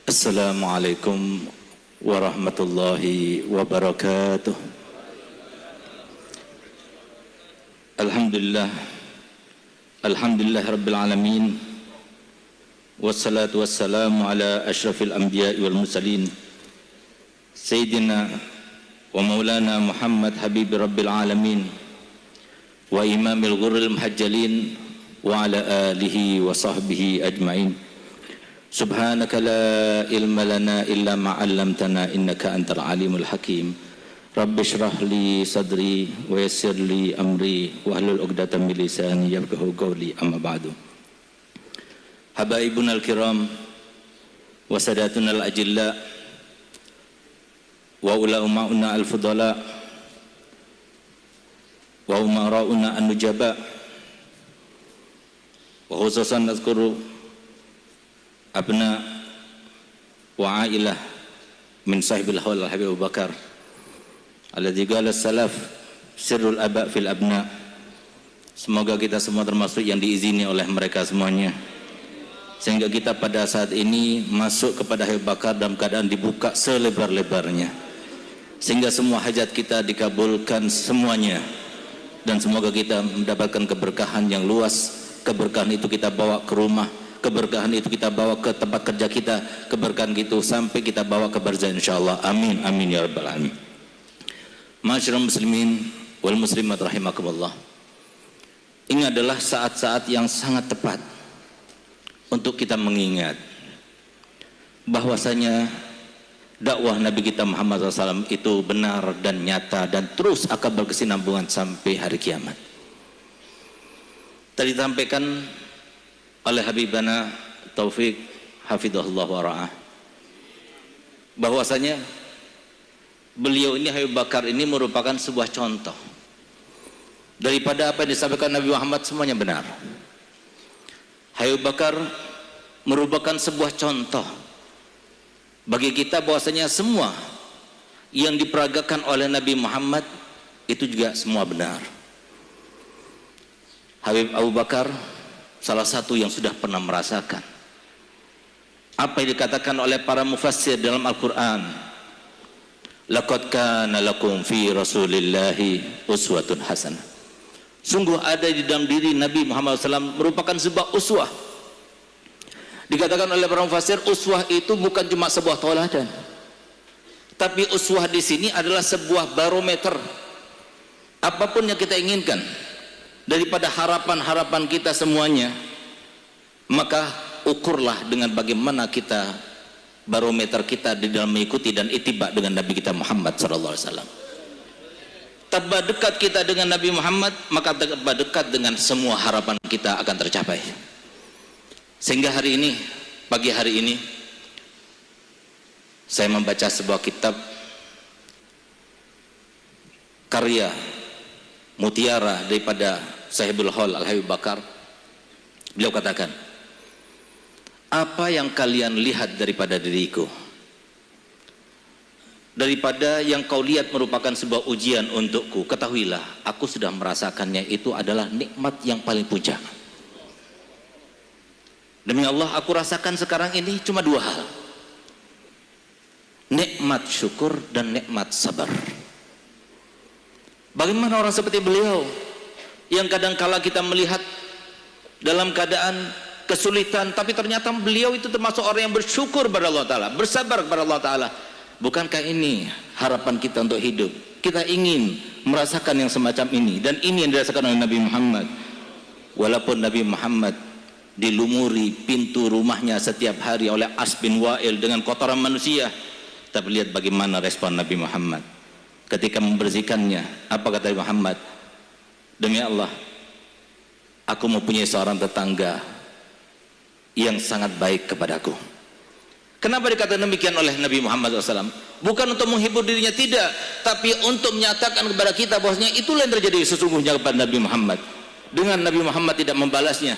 Assalamualaikum warahmatullahi wabarakatuh. Alhamdulillah, alhamdulillah rabbil alamin. Wassalatu wassalamu ala asyrafil anbiya'i wal mursalin Sayyidina wa maulana Muhammad habibi rabbil alamin wa imamil ghurril muhajjalin wa ala alihi wa sahbihi ajma'in. Subhanaka la ilma lana illa ma 'allamtana innaka antal alimul hakim. Rabbi shrah li sadri wa yassir li amri wa hlul 'uqdatam min lisani yafqahu qawli, amma ba'du. Habaibuna al-kiram wa sadatuna al-ajilla wa ulamauna al-fudala wa umara'una an-nujaba wa khususan nazkuru abna wa ailah min sahibil hawl al-habib Abu Bakar alladzi qala salaf sirrul aba fil abna. Semoga kita semua termasuk yang diizini oleh mereka semuanya, sehingga kita pada saat ini masuk kepada Habib Bakar dalam keadaan dibuka selebar-lebarnya, sehingga semua hajat kita dikabulkan semuanya, dan semoga kita mendapatkan keberkahan yang luas. Keberkahan itu kita bawa ke rumah, keberkahan itu kita bawa ke tempat kerja kita, keberkahan itu sampai kita bawa ke barzah insyaallah. Amin amin ya rabbal alamin. Ma'asyiral muslimin wal muslimat rahimakumullah. Ini adalah saat-saat yang sangat tepat untuk kita mengingat bahwasanya dakwah Nabi kita Muhammad SAW itu benar dan nyata dan terus akan berkesinambungan sampai hari kiamat. Tadi disampaikan oleh Habibana Taufik hafidhahullah wa ra'ah bahwasanya beliau ini, Habib Bakar ini merupakan sebuah contoh daripada apa yang disampaikan Nabi Muhammad, semuanya benar. Habib Bakar merupakan sebuah contoh bagi kita bahwasanya semua yang diperagakan oleh Nabi Muhammad itu juga semua benar. Habib Abu Bakar salah satu yang sudah pernah merasakan apa yang dikatakan oleh para mufassir dalam Al-Quran. Laqad kana lakum fi rasulillahi uswatun hasanah. Sungguh ada di dalam diri Nabi Muhammad SAW merupakan sebuah uswah. Dikatakan oleh para mufassir, uswah itu bukan cuma sebuah tauladan, tapi uswah di sini adalah sebuah barometer. Apapun yang kita inginkan daripada harapan-harapan kita semuanya, maka ukurlah dengan bagaimana kita, barometer kita di dalam mengikuti dan ittiba dengan Nabi kita Muhammad SAW. Tambah dekat kita dengan Nabi Muhammad, maka tambah dekat dengan semua harapan kita akan tercapai. Sehingga hari ini, pagi hari ini, saya membaca sebuah kitab karya mutiara daripada Sahibul Hawl Al-Habib Bakar. Beliau katakan, apa yang kalian lihat daripada diriku, daripada yang kau lihat merupakan sebuah ujian untukku, ketahuilah aku sudah merasakannya, itu adalah nikmat yang paling puncak. Demi Allah, aku rasakan sekarang ini cuma dua hal: nikmat syukur dan nikmat sabar. Bagaimana orang seperti beliau yang kadang-kala kita melihat dalam keadaan kesulitan, tapi ternyata beliau itu termasuk orang yang bersyukur kepada Allah Ta'ala, bersabar kepada Allah Ta'ala. Bukankah ini harapan kita untuk hidup? Kita ingin merasakan yang semacam ini, dan ini yang dirasakan oleh Nabi Muhammad. Walaupun Nabi Muhammad dilumuri pintu rumahnya setiap hari oleh As bin Wa'il dengan kotoran manusia, tapi lihat bagaimana respon Nabi Muhammad ketika membersihkannya. Apa kata Nabi Muhammad? Demi Allah, aku mempunyai seorang tetangga yang sangat baik kepadaku. Kenapa dikatakan demikian oleh Nabi Muhammad SAW? Bukan untuk menghibur dirinya, tidak, tapi untuk menyatakan kepada kita bahwasanya itulah yang terjadi sesungguhnya kepada Nabi Muhammad. Dengan Nabi Muhammad tidak membalasnya,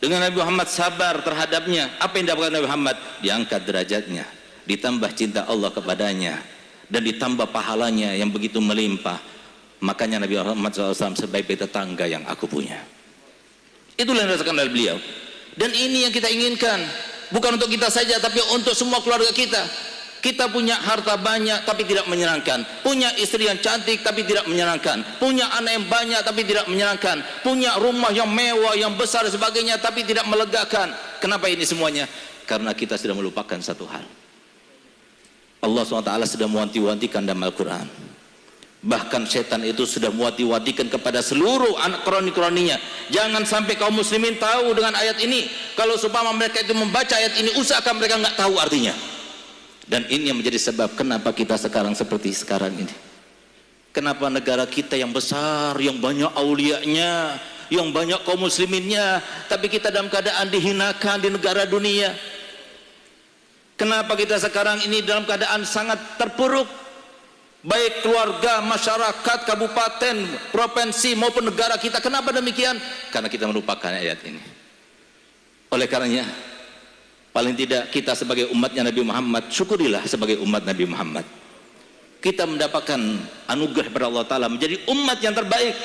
dengan Nabi Muhammad sabar terhadapnya, apa yang didapatkan Nabi Muhammad? Diangkat derajatnya, ditambah cinta Allah kepadanya, dan ditambah pahalanya yang begitu melimpah. Makanya Nabi Muhammad SAW sebaik-baik tetangga yang aku punya. Itulah yang dirasakan oleh beliau, dan ini yang kita inginkan. bukan untuk kita saja tapi untuk semua keluarga kita. Kita punya harta banyak tapi tidak menyenangkan, punya istri yang cantik tapi tidak menyenangkan, punya anak yang banyak tapi tidak menyenangkan, punya rumah yang mewah, yang besar dan sebagainya tapi tidak melegakan. Kenapa ini semuanya? Karena kita sudah melupakan satu hal. Allah SWT sudah mewanti-wantikan dalam Al-Quran. Bahkan setan itu sudah mewanti-wantikan kepada seluruh anak kroni-kroninya. Jangan sampai kaum muslimin tahu dengan ayat ini. Kalau supaya mereka itu membaca ayat ini, usahakan mereka nggak tahu artinya. Dan ini yang menjadi sebab kenapa kita sekarang seperti sekarang ini. Kenapa negara kita yang besar, yang banyak aulianya, yang banyak kaum musliminnya, tapi kita dalam keadaan dihinakan di negara dunia. Kenapa kita sekarang ini dalam keadaan sangat terpuruk, baik keluarga, masyarakat, kabupaten, provinsi maupun negara kita. Kenapa demikian? Karena kita melupakan ayat ini. Oleh karenanya, paling tidak kita sebagai umatnya Nabi Muhammad, syukurilah sebagai umat Nabi Muhammad. Kita mendapatkan anugerah dari Allah Ta'ala menjadi umat yang terbaik.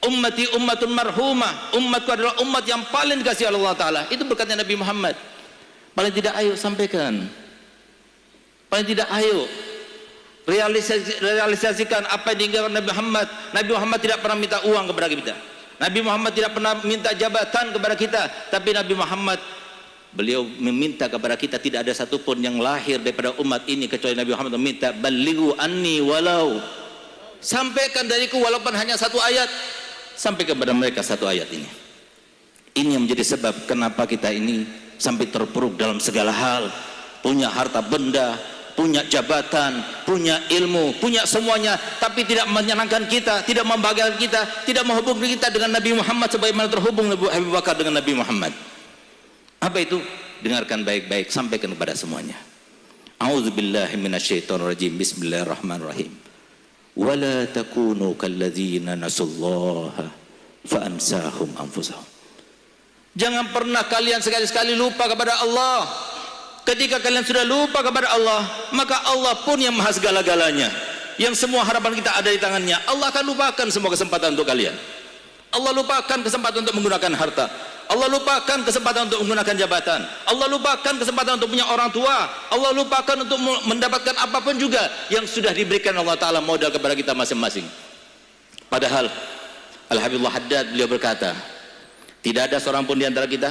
Ummati ummatun marhumah, umatku adalah umat yang paling dikasihi Allah Ta'ala. Itu berkatnya Nabi Muhammad. Paling tidak ayo sampaikan, paling tidak ayo realisasikan apa yang diinginkan Nabi Muhammad. Nabi Muhammad tidak pernah minta uang kepada kita, Nabi Muhammad tidak pernah minta jabatan kepada kita, tapi Nabi Muhammad, beliau meminta kepada kita. Tidak ada satupun yang lahir daripada umat ini kecuali Nabi Muhammad meminta, balighu anni walau, sampaikan dariku walaupun hanya satu ayat, sampai kepada mereka satu ayat ini. Ini yang menjadi sebab kenapa kita ini sampai terpuruk dalam segala hal, punya harta benda, punya jabatan, punya ilmu, punya semuanya, tapi tidak menyenangkan kita, tidak membahagiakan kita, tidak menghubungkan kita dengan Nabi Muhammad sebagaimana terhubung Abu Bakar dengan Nabi Muhammad. Apa itu? Dengarkan baik-baik, sampaikan kepada semuanya. A'udzubillahi minasyaitonirrajim. Bismillahirrahmanirrahim. Wala takunu kalladzina nasullaha fa ansahum anfusahum. Jangan pernah kalian sekali-sekali lupa kepada Allah. Ketika kalian sudah lupa kepada Allah, maka Allah pun yang maha segala-galanya, yang semua harapan kita ada di tangannya. Allah akan lupakan semua kesempatan untuk kalian. Allah lupakan kesempatan untuk menggunakan harta, Allah lupakan kesempatan untuk menggunakan jabatan, Allah lupakan kesempatan untuk punya orang tua, Allah lupakan untuk mendapatkan apapun juga yang sudah diberikan Allah Ta'ala modal kepada kita masing-masing. Padahal Al-Habibullah Haddad beliau berkata, tidak ada seorang pun di antara kita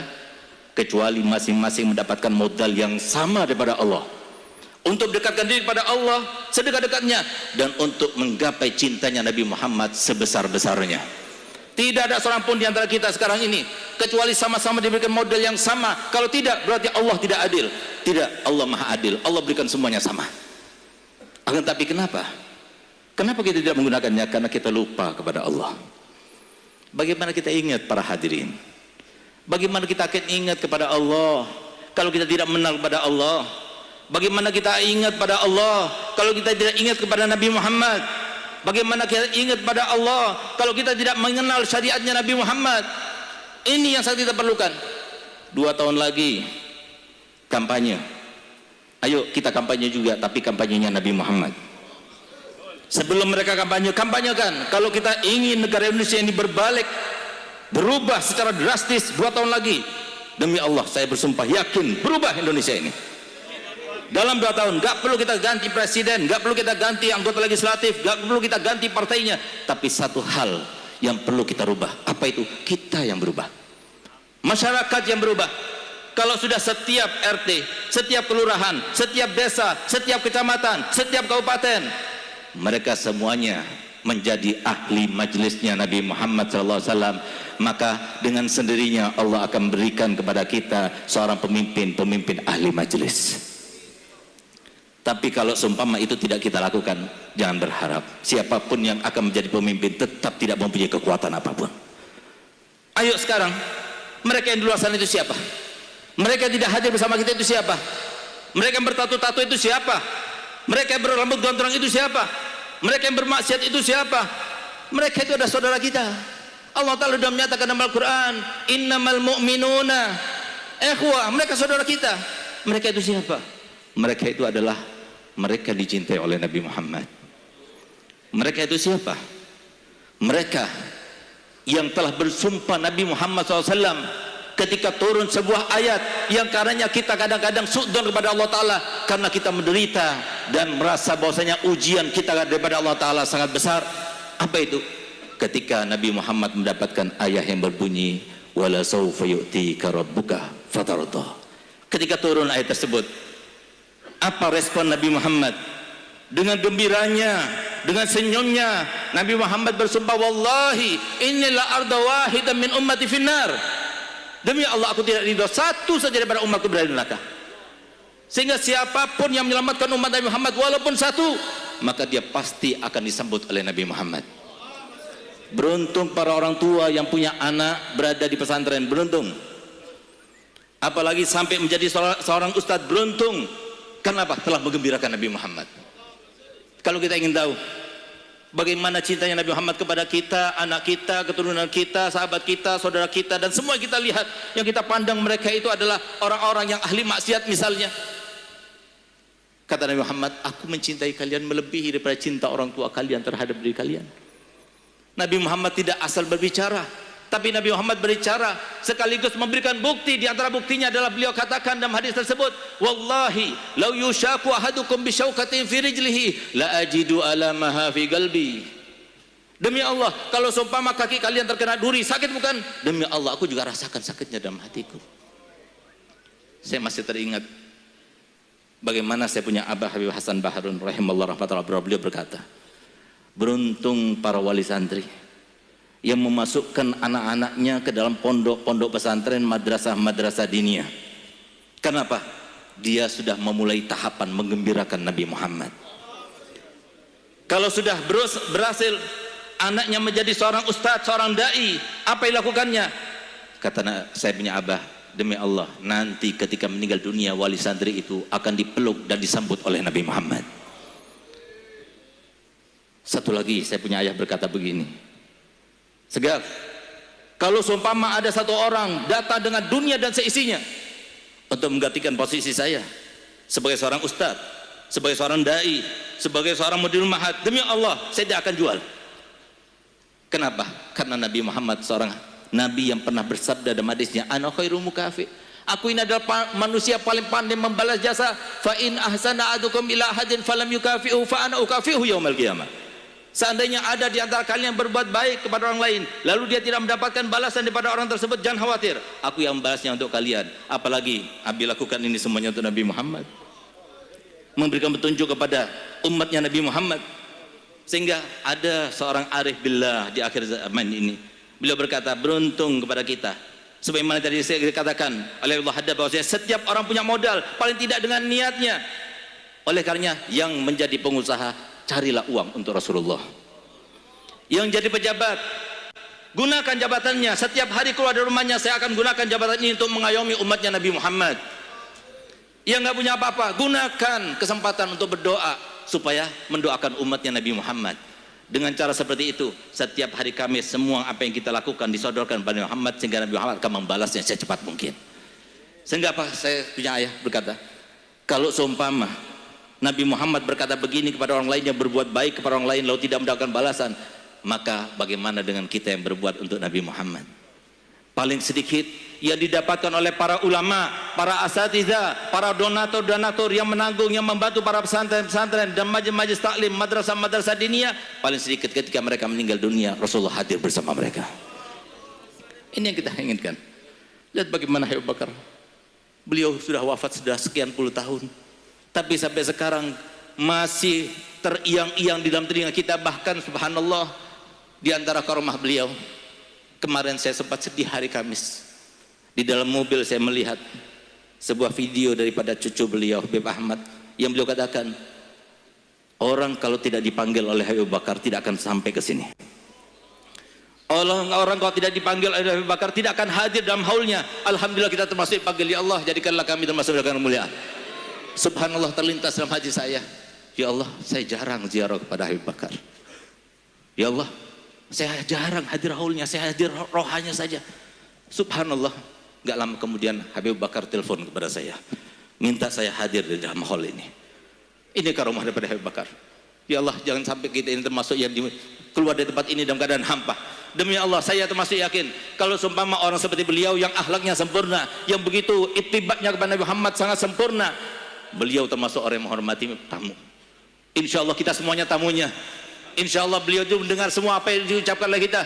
kecuali masing-masing mendapatkan modal yang sama daripada Allah untuk dekatkan diri kepada Allah sedekat-dekatnya dan untuk menggapai cintanya Nabi Muhammad sebesar-besarnya. Tidak ada seorang pun di antara kita sekarang ini kecuali sama-sama diberikan modal yang sama. Kalau tidak, berarti Allah tidak adil. Tidak, Allah maha adil. Allah berikan semuanya sama. Akan tapi kenapa? Kenapa kita tidak menggunakannya? Karena kita lupa kepada Allah. Bagaimana kita ingat para hadirin? Bagaimana kita akan ingat kepada Allah kalau kita tidak mengenal kepada Allah? Bagaimana kita ingat pada Allah kalau kita tidak ingat kepada Nabi Muhammad? Bagaimana kita ingat pada Allah kalau kita tidak mengenal syariatnya Nabi Muhammad? Ini yang sangat kita perlukan. 2 tahun lagi kampanye. Ayo kita kampanye juga, tapi kampanyenya Nabi Muhammad. Sebelum mereka kampanye, kampanyekan. Kalau kita ingin negara Indonesia ini berbalik, berubah secara drastis 2 tahun lagi, demi Allah saya bersumpah yakin berubah Indonesia ini. Dalam 2 tahun, gak perlu kita ganti presiden, gak perlu kita ganti anggota legislatif, gak perlu kita ganti partainya, tapi satu hal yang perlu kita rubah. Apa itu? Kita yang berubah, masyarakat yang berubah. Kalau sudah setiap RT, setiap kelurahan, setiap desa, setiap kecamatan, setiap kabupaten, mereka semuanya menjadi ahli majelisnya Nabi Muhammad SAW, maka dengan sendirinya Allah akan berikan kepada kita seorang pemimpin ahli majelis. Tapi kalau seumpama itu tidak kita lakukan, jangan berharap siapapun yang akan menjadi pemimpin tetap tidak mempunyai kekuatan apapun. Ayo sekarang, mereka yang di luar sana itu siapa? Mereka yang tidak hadir bersama kita itu siapa? Mereka yang bertato-tato itu siapa? Mereka yang berambut gondrong itu siapa? Mereka yang bermaksiat itu siapa? Mereka itu adalah saudara kita. Allah Ta'ala sudah menyatakan dalam Al-Quran, innamal mu'minuna ikhwah. Mereka saudara kita. Mereka itu siapa? Mereka itu adalah mereka dicintai oleh Nabi Muhammad. Mereka itu siapa? Mereka yang telah bersumpah Nabi Muhammad SAW ketika turun sebuah ayat yang karenanya kita kadang-kadang suudzon kepada Allah Ta'ala karena kita menderita dan merasa bahwasanya ujian kita daripada Allah Ta'ala sangat besar. Apa itu? Ketika Nabi Muhammad mendapatkan ayat yang berbunyi wala sawfa yu'tika rabbuka fatardah. Ketika turun ayat tersebut, apa respon Nabi Muhammad? Dengan gembiranya, dengan senyumnya, Nabi Muhammad bersumpah, wallahi inilah arda wahidan min ummati finnar. Demi Allah aku tidak ridho satu saja daripada umatku berada di neraka. Sehingga siapapun yang menyelamatkan umat Nabi Muhammad walaupun satu, maka dia pasti akan disambut oleh Nabi Muhammad. Beruntung para orang tua yang punya anak berada di pesantren, beruntung. Apalagi sampai menjadi seorang ustadz, beruntung. Kenapa? Telah menggembirakan Nabi Muhammad. Kalau kita ingin tahu bagaimana cintanya Nabi Muhammad kepada kita, anak kita, keturunan kita, sahabat kita, saudara kita, dan semua kita lihat, yang kita pandang mereka itu adalah orang-orang yang ahli maksiat misalnya. Kata Nabi Muhammad, aku mencintai kalian melebihi daripada cinta orang tua kalian terhadap diri kalian. Nabi Muhammad tidak asal berbicara, tapi Nabi Muhammad berbicara sekaligus memberikan bukti. Di antara buktinya adalah beliau katakan dalam hadis tersebut, wallahi law yushaku ahadukum bisyaukatin fi rijlihi la ajidu alamaha fi qalbi. Demi Allah, kalau seumpama kaki kalian terkena duri, sakit bukan? Demi Allah, aku juga rasakan sakitnya dalam hatiku. Saya masih teringat bagaimana saya punya Abah Habib Hasan Baharun rahimallahu rahmatullah, beliau berkata, beruntung para wali santri yang memasukkan anak-anaknya ke dalam pondok-pondok pesantren, madrasah-madrasah diniyah. Kenapa? Dia sudah memulai tahapan menggembirakan Nabi Muhammad. Kalau sudah berhasil anaknya menjadi seorang ustadz, seorang da'i, apa yang dilakukannya? Kata saya punya Abah, demi Allah, nanti ketika meninggal dunia wali santri itu akan dipeluk dan disambut oleh Nabi Muhammad. Satu lagi, saya punya ayah berkata begini, Segar, kalau seumpama ada satu orang datang dengan dunia dan seisinya untuk menggantikan posisi saya sebagai seorang ustadz, sebagai seorang da'i, sebagai seorang mudirul ma'had, demi Allah saya tidak akan jual. Kenapa? Karena Nabi Muhammad seorang Nabi yang pernah bersabda dalam hadisnya, ana khairu mukafi, aku ini adalah manusia paling pandai membalas jasa. Fa in ahsana adukum ila ahadin falam yukafi'u fa ana ukafi'u yaumal qiyamah. Seandainya ada di antara kalian yang berbuat baik kepada orang lain, lalu dia tidak mendapatkan balasan daripada orang tersebut, jangan khawatir, aku yang membalasnya untuk kalian. Apalagi Abi lakukan ini semuanya untuk Nabi Muhammad, memberikan petunjuk kepada umatnya Nabi Muhammad. Sehingga ada seorang arif billah di akhir zaman ini, beliau berkata, beruntung kepada kita, sebagaimana tadi saya katakan oleh Allah hadda, bahwasanya setiap orang punya modal, paling tidak dengan niatnya. Oleh karenanya yang menjadi pengusaha, carilah uang untuk Rasulullah. Yang jadi pejabat, gunakan jabatannya. Setiap hari keluar dari rumahnya, saya akan gunakan jabatan ini untuk mengayomi umatnya Nabi Muhammad. Yang nggak punya apa-apa, gunakan kesempatan untuk berdoa supaya mendoakan umatnya Nabi Muhammad. Dengan cara seperti itu, setiap hari Kamis semua apa yang kita lakukan disodorkan kepada Muhammad, sehingga Nabi Muhammad akan membalasnya secepat mungkin. Sehingga apa, saya punya ayah berkata, kalau seumpama Nabi Muhammad berkata begini kepada orang lain yang berbuat baik kepada orang lain lalu tidak mendapatkan balasan, maka bagaimana dengan kita yang berbuat untuk Nabi Muhammad? Paling sedikit yang didapatkan oleh para ulama, para asatidzah, para donatur-donatur yang menanggung, yang membantu para pesantren-pesantren dan majelis-majelis taklim, madrasah-madrasah diniyah, paling sedikit ketika mereka meninggal dunia, Rasulullah hadir bersama mereka. Ini yang kita inginkan. Lihat bagaimana Abu Bakar, beliau sudah wafat sudah sekian puluh tahun, tapi sampai sekarang masih teriang-iang di dalam telinga kita. Bahkan subhanallah, di antara karomah beliau, kemarin saya sempat sedih hari Kamis, di dalam mobil saya melihat sebuah video daripada cucu beliau Habib Ahmad, yang beliau katakan, orang kalau tidak dipanggil oleh Abu Bakar tidak akan sampai ke sini. Orang kalau tidak dipanggil oleh Abu Bakar tidak akan hadir dalam haulnya. Alhamdulillah kita termasuk dipanggil. Ya Allah, jadikanlah kami termasuk dengan kemuliaan. Subhanallah, terlintas dalam hati saya, ya Allah, saya jarang ziarah kepada Habib Bakar. Ya Allah, saya jarang hadir haulnya, saya hadir rohanya saja. Subhanallah, gak lama kemudian Habib Bakar telepon kepada saya, minta saya hadir di dalam haul ini. Ini karomah daripada Habib Bakar. Ya Allah, jangan sampai kita ini termasuk yang keluar dari tempat ini dalam keadaan hampa. Demi Allah saya termasuk yakin kalau seumpama orang seperti beliau yang akhlaknya sempurna, yang begitu ittiba'nya kepada Nabi Muhammad sangat sempurna, beliau termasuk orang yang menghormati tamu. Insya Allah kita semuanya tamunya. Insya Allah beliau itu mendengar semua apa yang diucapkan oleh kita.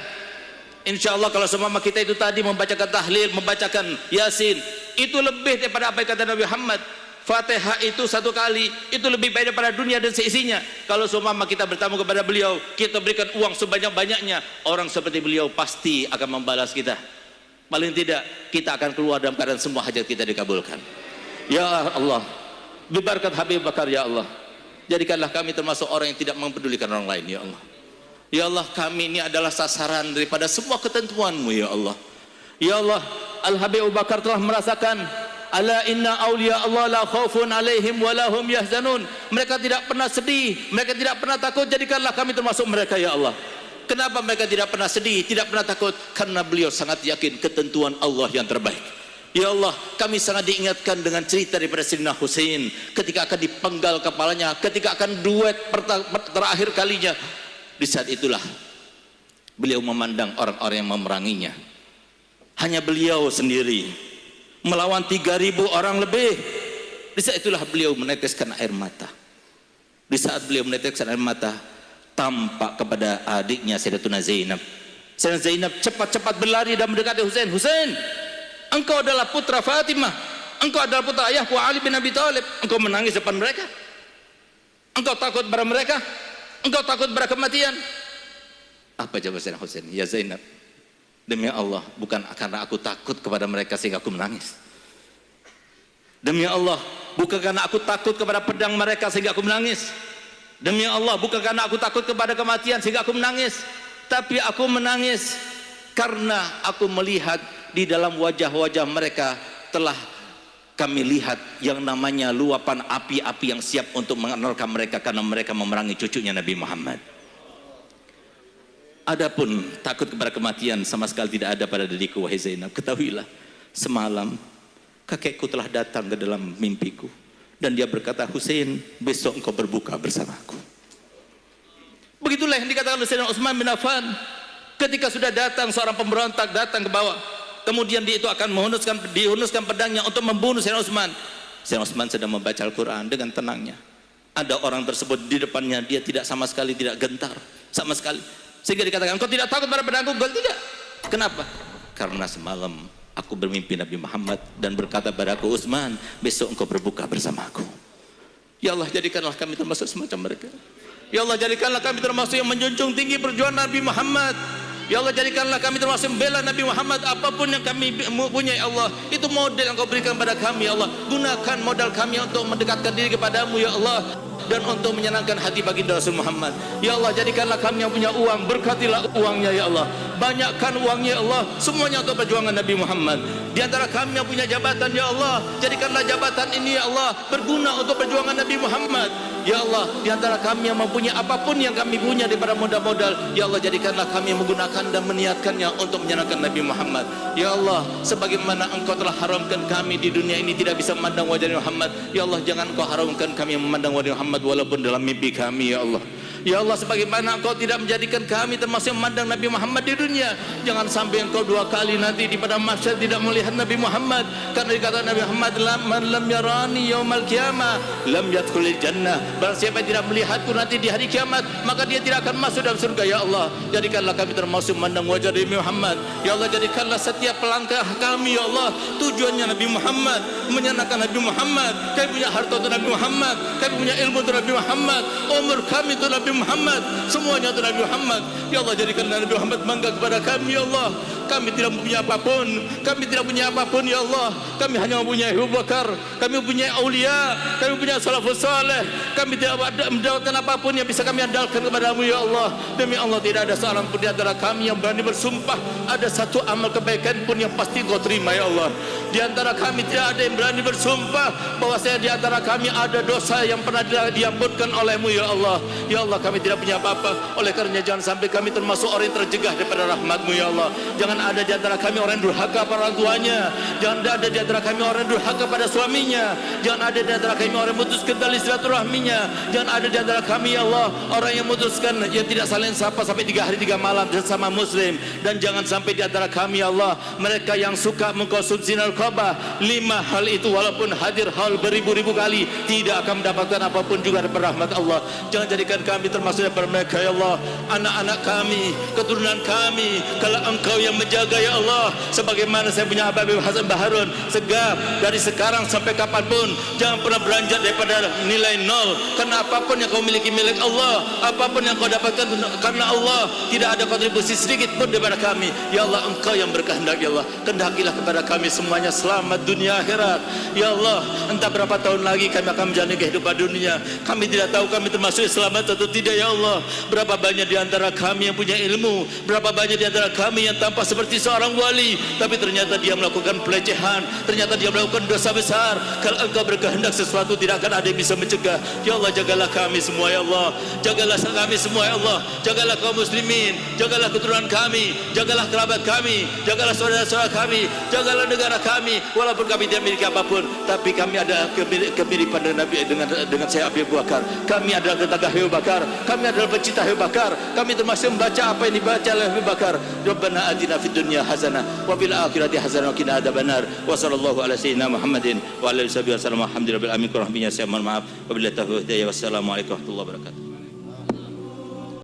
Insya Allah kalau seumpama kita itu tadi membacakan tahlil, membacakan yasin, itu lebih daripada apa yang kata Nabi Muhammad. Fatihah itu satu kali itu lebih baik daripada dunia dan seisinya. Kalau seumpama kita bertamu kepada beliau, kita berikan uang sebanyak-banyaknya, orang seperti beliau pasti akan membalas kita. Paling tidak kita akan keluar dalam keadaan semua hajat kita dikabulkan. Ya Allah, berkat Habib Bakar ya Allah, jadikanlah kami termasuk orang yang tidak mempedulikan orang lain ya Allah. Ya Allah, kami ini adalah sasaran daripada semua ketentuan-Mu ya Allah. Ya Allah, Al-Habib Bakar telah merasakan ala inna awliya Allah la khaufun alaihim wa lahum yahzanun. Mereka tidak pernah sedih, mereka tidak pernah takut. Jadikanlah kami termasuk mereka ya Allah. Kenapa mereka tidak pernah sedih, tidak pernah takut? Karena beliau sangat yakin ketentuan Allah yang terbaik. Ya Allah, kami sangat diingatkan dengan cerita daripada Sayyidina Husain ketika akan dipenggal kepalanya, ketika akan duet terakhir kalinya. Di saat itulah beliau memandang orang-orang yang memeranginya. Hanya beliau sendiri melawan 3.000 orang lebih. Di saat itulah beliau meneteskan air mata. Di saat beliau meneteskan air mata, tampak kepada adiknya Sayyidatuna Zainab. Sayyidatuna Zainab cepat-cepat berlari dan mendekati Husain. Husain, engkau adalah putra Fatimah, engkau adalah putra ayahku Ali bin Abi Thalib. Engkau menangis depan mereka? Engkau takut pada mereka? Engkau takut pada kematian? Apa jawab Sayyidina Husain? Ya Zainab, demi Allah, bukan karena aku takut kepada mereka sehingga aku menangis. Demi Allah, bukan karena aku takut kepada pedang mereka sehingga aku menangis. Demi Allah, bukan karena aku takut kepada kematian sehingga aku menangis. Tapi aku menangis karena aku melihat di dalam wajah-wajah mereka telah kami lihat yang namanya luapan api-api yang siap untuk mengenalkan mereka karena mereka memerangi cucunya Nabi Muhammad. Adapun takut kepada kematian sama sekali tidak ada pada diriku wahai Zainab. Ketahuilah, semalam kakekku telah datang ke dalam mimpiku dan dia berkata, Husain, besok engkau berbuka bersamaku. Begitulah yang dikatakan oleh Sayyidina Utsman bin Affan ketika sudah datang seorang pemberontak datang ke bawah, kemudian dia itu akan dihunuskan pedangnya untuk membunuh Sayyidina Utsman. Sayyidina Utsman sedang membaca Al-Quran dengan tenangnya. Ada orang tersebut di depannya, dia tidak sama sekali tidak gentar sama sekali. Sehingga dikatakan, kau tidak takut pada pedangku? Kau tidak. Kenapa? Karena semalam aku bermimpi Nabi Muhammad dan berkata padaku, Utsman, besok engkau berbuka bersamaku. Ya Allah, jadikanlah kami termasuk semacam mereka. Ya Allah, jadikanlah kami termasuk yang menjunjung tinggi perjuangan Nabi Muhammad. Ya Allah, jadikanlah kami termasuk membela Nabi Muhammad. Apapun yang kami punya ya Allah, itu model yang kau berikan pada kami ya Allah. Gunakan modal kami untuk mendekatkan diri kepadamu ya Allah, dan untuk menyenangkan hati baginda Rasul Muhammad. Ya Allah, jadikanlah kami yang punya uang, berkatilah uangnya ya Allah, banyakkan uangnya ya Allah, semuanya untuk perjuangan Nabi Muhammad. Di antara kami yang punya jabatan ya Allah, jadikanlah jabatan ini ya Allah berguna untuk perjuangan Nabi Muhammad. Ya Allah, di antara kami yang mempunyai apapun yang kami punya daripada modal-modal, ya Allah, jadikanlah kami yang menggunakan dan meniatkannya untuk menyenangkan Nabi Muhammad. Ya Allah, sebagaimana engkau telah haramkan kami di dunia ini tidak bisa memandang wajah Nabi Muhammad, ya Allah, jangan engkau haramkan kami yang memandang wajah Muhammad walaupun dalam mimpi kami ya Allah. Ya Allah, sebagaimana engkau tidak menjadikan kami termasuk yang memandang Nabi Muhammad di dunia, jangan sampai engkau dua kali nanti di pada mahsyar tidak melihat Nabi Muhammad. Karena dikatakan Nabi Muhammad, man lam yarani yaumal qiyamah lam yadkhulil jannah. Barang siapa yang tidak melihatku nanti di hari kiamat, maka dia tidak akan masuk dalam surga. Ya Allah, jadikanlah kami termasuk memandang wajah Nabi Muhammad. Ya Allah, jadikanlah setiap langkah kami ya Allah tujuannya Nabi Muhammad, menyenangkan Nabi Muhammad. Kami punya harta untuk Nabi Muhammad, kami punya ilmu untuk Nabi Muhammad, umur kami untuk Nabi Muhammad, semuanya untuk Nabi Muhammad. Ya Allah, jadikanlah Nabi Muhammad bangga kepada kami ya Allah. Kami tidak mempunyai apapun, kami tidak punya apapun ya Allah. Kami hanya mempunyai Abu Bakar, kami mempunyai aulia, kami mempunyai salafus saleh. Kami tidak mendapatkan apapun yang bisa kami andalkan kepadamu ya Allah. Demi Allah, tidak ada seorang pun di antara kami yang berani bersumpah ada satu amal kebaikan pun yang pasti Kau terima ya Allah. Di antara kami tidak ada yang berani bersumpah bahwasanya di antara kami ada dosa yang pernah diampunkan olehmu ya Allah. Ya Allah, kami tidak punya apa-apa, oleh karenanya jangan sampai kami termasuk orang yang terjegah daripada rahmatmu ya Allah. Jangan jangan ada di antara kami orang yang durhaka pada orang tuanya, jangan ada di antara kami orang yang durhaka pada suaminya, jangan ada di antara kami orang yang memutuskan tali silaturahminya, jangan ada di antara kami ya Allah orang yang memutuskan yang tidak saling sapa sampai 3 hari 3 malam bersama muslim, dan jangan sampai di antara kami ya Allah mereka yang suka mengkonsumsi narkoba. 5 hal itu walaupun hadir haul beribu-ribu kali tidak akan mendapatkan apapun juga dari rahmat Allah. Jangan jadikan kami termasuk daripada mereka ya Allah. Anak-anak kami, keturunan kami, kalau Engkau yang menjaga ya Allah, sebagaimana saya punya Abah Hasan Baharun, segap dari sekarang sampai kapanpun jangan pernah beranjak daripada nilai 0, karena apapun yang kau miliki milik Allah, apapun yang kau dapatkan karena Allah, tidak ada kontribusi sedikit pun daripada kami ya Allah. Engkau yang berkehendak ya Allah, kehendakilah kepada kami semuanya selamat dunia akhirat ya Allah. Entah berapa tahun lagi kami akan menjalani kehidupan dunia, kami tidak tahu kami termasuk selamat atau tidak ya Allah. Berapa banyak di antara kami yang punya ilmu, berapa banyak di antara kami yang tampak seperti seorang wali, tapi ternyata dia melakukan pelecehan, ternyata dia melakukan dosa besar. Kalau Engkau berkehendak sesuatu tidak akan ada yang bisa mencegah ya Allah. Jagalah kami semua ya Allah, jagalah kami semua ya Allah, jagalah kaum muslimin, jagalah keturunan kami, jagalah kerabat kami, jagalah saudara-saudara kami, jagalah negara kami. Walaupun kami tidak memiliki apapun, tapi kami ada kemiripan dengan Nabi, dengan saya Abu Bakar. Kami adalah tetangga Abu Bakar, kami adalah pecinta Abu Bakar, kami termasuk membaca apa yang dibaca oleh Abu Bakar. Rabbana atina fid dunya hasanah wa fil akhirati hasanah wa qina adzabannar. Wa sallallahu ala sayyidina Muhammadin wa ala alihi wasallam. Alhamdulillah bil alamin. Kurang lebihnya saya mohon maaf. Wabillahi taufiq. Wassalamualaikum warahmatullahi wabarakatuh.